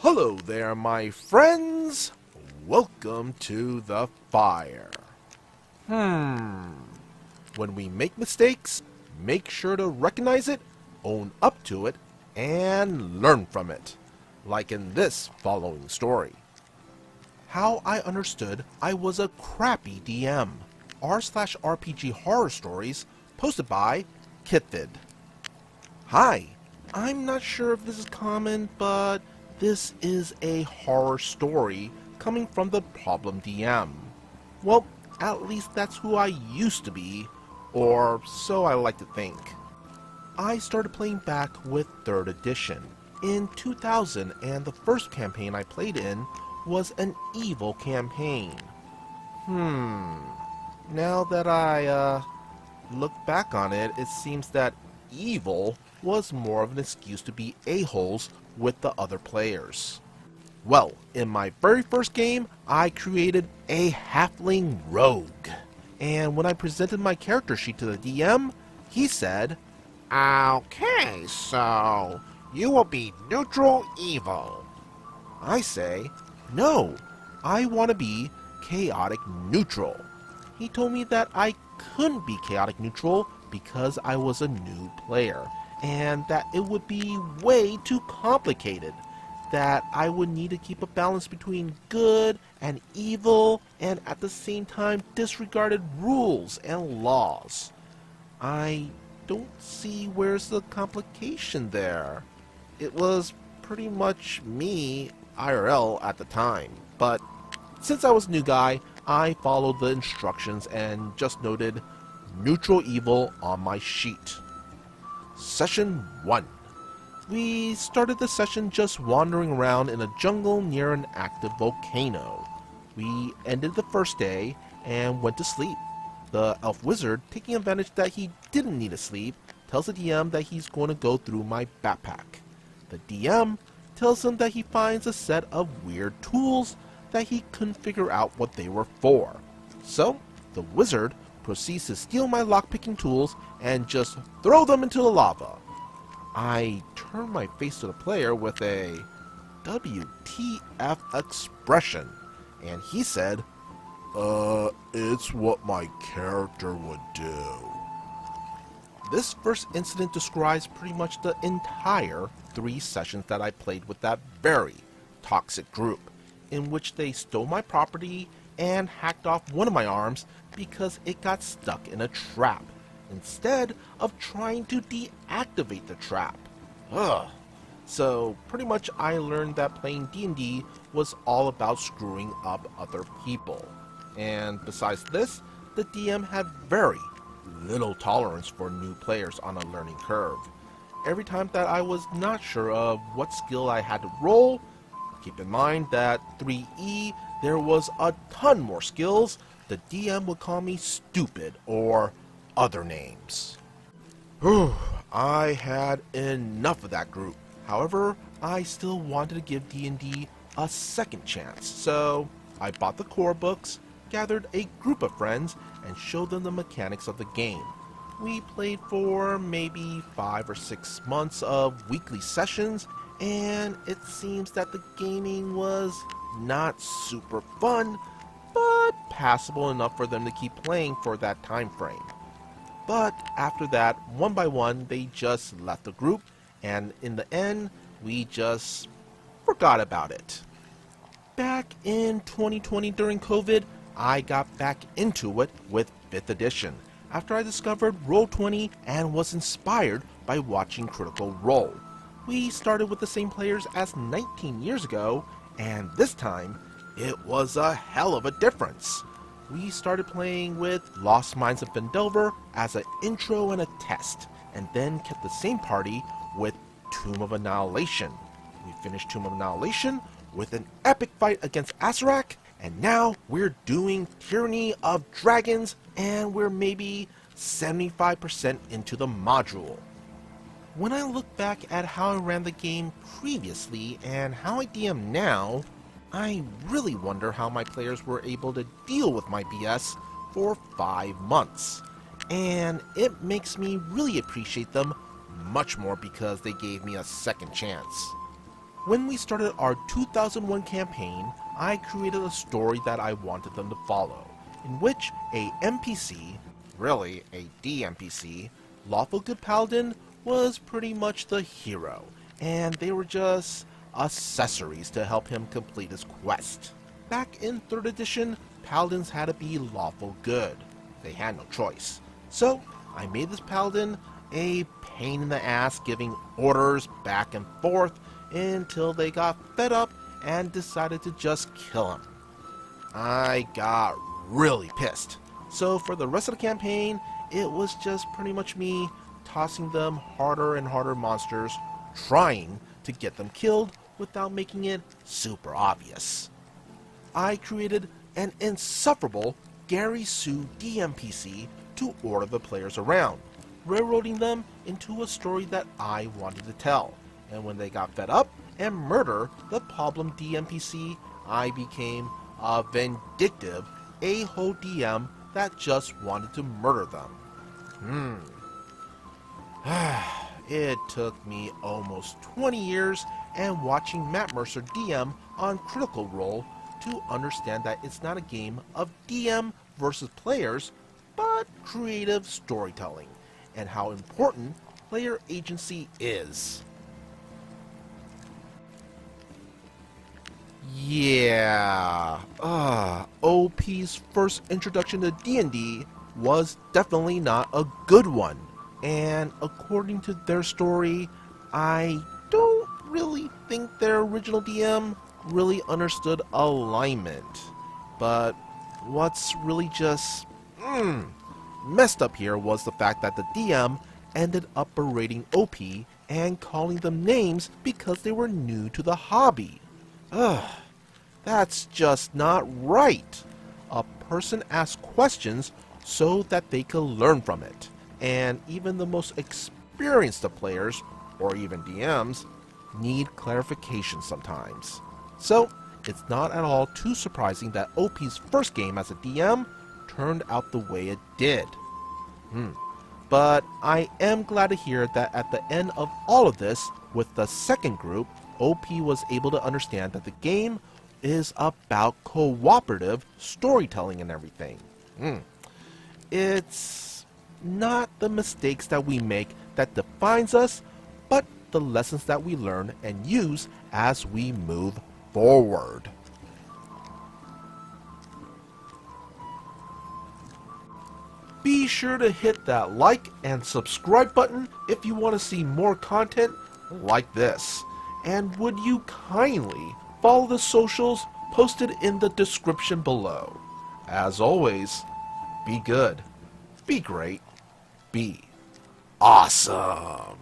Hello there, my friends. Welcome to the fire. When we make mistakes, make sure to recognize it, own up to it, and learn from it. Like in this following story. How I understood I was a crappy DM. r/RPG horror stories, posted by Kithid. Hi, I'm not sure if this is common, but this is a horror story coming from the Problem DM. Well, at least that's who I used to be, or so I like to think. I started playing back with 3rd edition in 2000, and the first campaign I played in was an evil campaign. Now that I look back on it, it seems that evil was more of an excuse to be a-holes with the other players. Well, in my very first game, I created a halfling rogue. And when I presented my character sheet to the DM, he said, Okay, so you will be neutral evil. I say, no, I want to be chaotic neutral. He told me that I couldn't be chaotic neutral because I was a new player, and that it would be way too complicated, that I would need to keep a balance between good and evil, and at the same time disregarded rules and laws. I don't see where's the complication there. It was pretty much me IRL at the time, but since I was a new guy, I followed the instructions and just noted neutral evil on my sheet. Session 1. We started the session just wandering around in a jungle near an active volcano. We ended the first day and went to sleep. The elf wizard, taking advantage that he didn't need to sleep, tells the DM that he's going to go through my backpack. The DM tells him that he finds a set of weird tools that he couldn't figure out what they were for. So, the wizard proceeds to steal my lockpicking tools and just throw them into the lava. I turn my face to the player with a WTF expression, and he said, it's what my character would do. This first incident describes pretty much the entire 3 sessions that I played with that very toxic group, in which they stole my property and hacked off one of my arms because it got stuck in a trap, instead of trying to deactivate the trap. So pretty much I learned that playing D&D was all about screwing up other people. And besides this, the DM had very little tolerance for new players on a learning curve. Every time that I was not sure of what skill I had to roll, keep in mind that 3E, there was a ton more skills, the DM would call me stupid or other names. I had enough of that group. However, I still wanted to give D&D a second chance, so I bought the core books, gathered a group of friends, and showed them the mechanics of the game. We played for maybe 5 or 6 months of weekly sessions, and it seems that the gaming was not super fun, but passable enough for them to keep playing for that time frame. But after that, one by one, they just left the group, and in the end, we just forgot about it. Back in 2020 during COVID, I got back into it with 5th edition, after I discovered Roll20 and was inspired by watching Critical Role. We started with the same players as 19 years ago, and this time, it was a hell of a difference. We started playing with Lost Mines of Vendelver as an intro and a test, and then kept the same party with Tomb of Annihilation. We finished Tomb of Annihilation with an epic fight against Asarak, and now we're doing Tyranny of Dragons, and we're maybe 75% into the module. When I look back at how I ran the game previously and how I DM now, I really wonder how my players were able to deal with my BS for 5 months. And it makes me really appreciate them much more because they gave me a second chance. When we started our 2001 campaign, I created a story that I wanted them to follow, in which a NPC, really a DNPC, Lawful Good Paladin, was pretty much the hero, and they were just accessories to help him complete his quest. Back in 3rd edition, Paladins had to be lawful good. They had no choice. So, I made this Paladin a pain in the ass, giving orders back and forth until they got fed up and decided to just kill him. I got really pissed. So for the rest of the campaign, it was just pretty much me tossing them harder and harder monsters, trying to get them killed without making it super obvious. I created an insufferable Gary Sue DNPC to order the players around, railroading them into a story that I wanted to tell. And when they got fed up and murder the problem DNPC, I became a vindictive a-hole DM that just wanted to murder them. It took me almost 20 years and watching Matt Mercer DM on Critical Role to understand that it's not a game of DM versus players, but creative storytelling, and how important player agency is. Yeah, OP's first introduction to D&D was definitely not a good one. And according to their story, I don't really think their original DM really understood alignment. But what's really just messed up here was the fact that the DM ended up berating OP and calling them names because they were new to the hobby. That's just not right. A person asks questions so that they can learn from it. And even the most experienced of players, or even DMs, need clarification sometimes. So, it's not at all too surprising that OP's first game as a DM turned out the way it did. But I am glad to hear that at the end of all of this, with the second group, OP was able to understand that the game is about cooperative storytelling and everything. It's not the mistakes that we make that defines us, but the lessons that we learn and use as we move forward. Be sure to hit that like and subscribe button if you want to see more content like this. And would you kindly follow the socials posted in the description below. As always, be good, be great, be awesome.